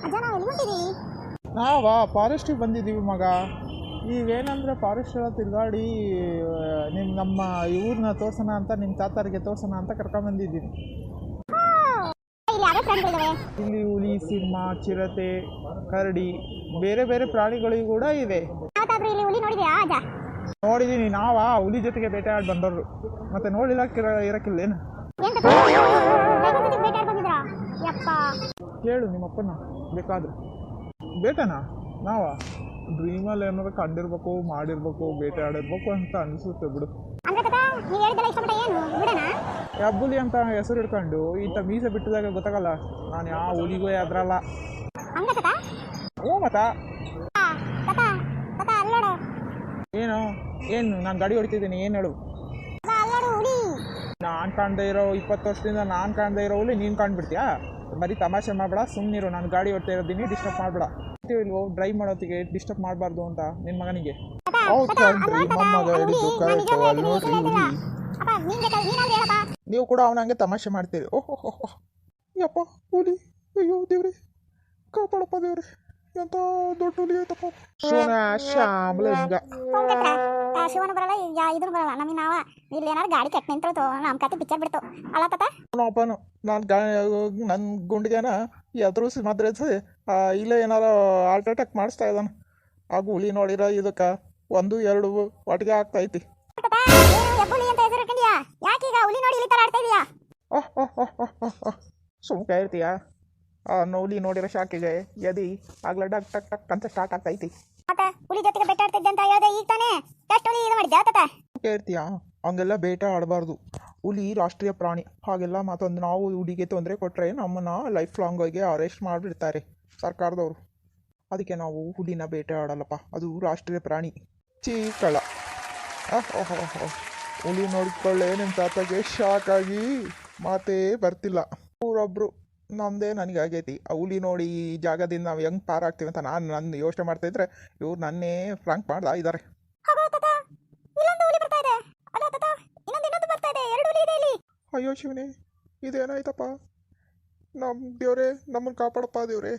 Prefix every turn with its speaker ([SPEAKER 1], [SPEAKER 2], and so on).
[SPEAKER 1] ಅಜ್ಜ ನಾವು ಎಲ್ಲಿ ಹೊಂಟಿದ್ದೀವಿ?
[SPEAKER 2] ನಾವಾ ಫಾರೆಸ್ಟಿಗೆ ಬಂದಿದ್ದೀವಿ ಮಗ. ಈಗೇನಂದರೆ ಫಾರೆಸ್ಟ್ ಎಲ್ಲ ತಿರುಗಾಡಿ ನಮ್ಮ ಇವ್ರನ್ನ ತೋರ್ಸೋಣ ಅಂತ, ನಿಮ್ಮ ತಾತರಿಗೆ ತೋರ್ಸೋಣ ಅಂತ ಕರ್ಕೊಂಬಂದಿದ್ದೀನಿ.
[SPEAKER 1] ಇಲ್ಲಿ ಯಾವ್ಯಾವ ಪ್ರಾಣಿಗಳಿದಾವೆ?
[SPEAKER 2] ಇಲ್ಲಿ ಹುಲಿ, ಸಿಂಹ, ಚಿರತೆ, ಕರಡಿ, ಬೇರೆ ಬೇರೆ ಪ್ರಾಣಿಗಳು ಕೂಡ ಇವೆ.
[SPEAKER 1] ಯಾವತ್ತಾದ್ರೂ ಇಲ್ಲಿ ಹುಲಿ ನೋಡಿದ್ಯಾ ಅಜ್ಜ?
[SPEAKER 2] ನೋಡಿದ್ದೀನಿ. ಹುಲಿ ಜೊತೆಗೆ ಬೇಟೆಯಾಡಿ ಬಂದವರು, ಮತ್ತೆ ನೋಡಿಲ್ಲ ಇರಕ್ಕಿಲ್ಲೇನು?
[SPEAKER 1] ಬೇಟೆಯಾಡಿ ಬಂದಿದ್ರಾ? ಯಪ್ಪ,
[SPEAKER 2] ಕೇಳು ನಿಮ್ಮಪ್ಪನ ಬೇಕಾದ್ರೆ. ಬೇಟನಾ? ಡ್ರೀಮಲ್ಲಿ ಏನಾದ್ರು ಕಂಡಿರ್ಬೇಕು, ಮಾಡಿರ್ಬೇಕು, ಬೇಟೆ ಆಡಿರ್ಬೇಕು ಅಂತ ಅನಿಸುತ್ತೆ ಬಿಡು. ಹೆಬ್ಬುಲಿ ಅಂತ ಹೆಸರು ಹಿಡ್ಕೊಂಡು ಇಂಥ ಮೀಸೆ ಬಿಟ್ಟಿದಾಗ ಗೊತ್ತಾಗಲ್ಲ ನಾನು ಯಾವ ಹುಲಿಗೂ ಅದ್ರಲ್ಲ. ಹ್ಞೂ ಮತ್ತ ಏನು ನಾನು ಗಾಡಿ ಹೊಡಿತಿದ್ದೀನಿ, ಏನು ಹೇಳು? ನಾನು ಕಾಣದೇ ಇರೋ 20 ವರ್ಷದಿಂದ ನಾನು ಕಾಣದೇ ಇರೋ ಹುಲಿ ನೀನು ಕಾಣ್ಬಿಡ್ತೀಯಾ? ಬರೀ ತಮಾಷೆ ಮಾಡಬೇಡ, ಸುಮ್ಮನಿರು. ನಾನು ಗಾಡಿ ಹೊಡ್ತಾ ಇರೋದೀನಿ, ಡಿಸ್ಟರ್ಬ್ ಮಾಡಬೇಡ. ಇಲ್ವೋ ಡ್ರೈವ್ ಮಾಡೋತ್ತಿಗೆ ಡಿಸ್ಟರ್ಬ್ ಮಾಡಬಾರ್ದು ಅಂತ ನಿನ್ನ ಮಗನಿಗೆ. ನೀವು ಕೂಡ ಅವನಂಗೆ ತಮಾಷೆ ಮಾಡ್ತೀರಿ. ಓಹೋ ಯಪ್ಪ ಹುಲಿ, ಅಯ್ಯೋ ದೇವ್ರಿ ಕಾಪಾಡಪ್ಪ ದೇವ್ರಿ, ಎಂತ ದೊಡ್ಡ ಹುಲಿ ಆಯ್ತಪ್ಪ.
[SPEAKER 1] ಶಿವನ ಬರಲ್ಲ, ಇದನ್ನು ಬರಲ್ಲ ನಮಗೆ. ನಾವು ಇಲ್ಲಿ ಏನಾದ್ರು ಗಾಡಿ ಕೆಟ್ಟ ನಿಂತು ನಮ್ಮ ಕತೆ ಪಿಕ್ಚರ್ ಬಿಡ್ತು ಅಲ್ಲ ತಾತ.
[SPEAKER 2] ಅಪ್ಪನು ನನ್ನ ಗುಂಡಿಗೆನ ಎದುರಿಸಿ ಮಾತ್ರ ಇಲ್ಲೇ ಏನಾರ ಹಾರ್ಟ್ ಅಟ್ಯಾಕ್ ಮಾಡಿಸ್ತಾ ಇದ್ದಾನೆ. ಹಾಗೂ ಹುಲಿ ನೋಡಿರ ಇದಕ್ಕೆ 1, 2 ಒಟ್ಟಿಗೆ ಆಗ್ತೈತಿ. ಸುಮ್ಕೆ ಇರ್ತೀಯಾ? ಹುಲಿ ನೋಡಿರೋ ಶಾಕಿಗೆ ಎದಿ ಆಗ್ಲೇ ಡಕ್ ಟಕ್ ಟಕ್ ಅಂತ ಸ್ಟಾರ್ಟ್ ಆಗ್ತೈತಿ. ಇರ್ತೀಯಾ? ಹಂಗೆಲ್ಲ ಬೇಟೆ ಆಡಬಾರ್ದು. ಹುಲಿ ರಾಷ್ಟ್ರೀಯ ಪ್ರಾಣಿ. ಹಾಗೆಲ್ಲ ಮತ್ತೊಂದು ನಾವು ಹುಲಿಗೆ ತೊಂದರೆ ಕೊಟ್ಟರೆ ನಮ್ಮನ್ನು ಲೈಫ್ ಲಾಂಗ್ ಆಗಿ ಅರೆಸ್ಟ್ ಮಾಡಿಬಿಡ್ತಾರೆ ಸರ್ಕಾರದವರು. ಅದಕ್ಕೆ ನಾವು ಹುಲಿನ ಬೇಟೆ ಆಡಲ್ಲಪ್ಪ, ಅದು ರಾಷ್ಟ್ರೀಯ ಪ್ರಾಣಿ. ಚೀಕಳ ಹುಲಿ ನೋಡಿಕೊಳ್ಳೆ ನಿಮ್ಮ ತಾತಗೆ ಶಾಕ್ ಆಗಿ ಮಾತೇ ಬರ್ತಿಲ್ಲ. ಊರೊಬ್ರು ನಮ್ಮದೇ ನನಗಾಗೈತಿ. ಆ ಹುಲಿ ನೋಡಿ ಈ ಜಾಗದಿಂದ ನಾವು ಹೆಂಗೆ ಪಾರಾಗ್ತೀವಿ ಅಂತ ನಾನು ಯೋಚನೆ ಮಾಡ್ತಾಯಿದ್ರೆ ಇವ್ರು ನನ್ನೇ ಫ್ರಾಂಕ್ ಮಾಡ್ತಾ ಇದ್ದಾರೆ. ಅಯ್ಯೋ ಶಿವನೇ, ಇದೇನಾಯ್ತಪ್ಪ? ನಮ್ಮ ದೇವ್ರೆ, ನಮ್ಮನ್ನು ಕಾಪಾಡಪ್ಪ ದೇವ್ರೆ.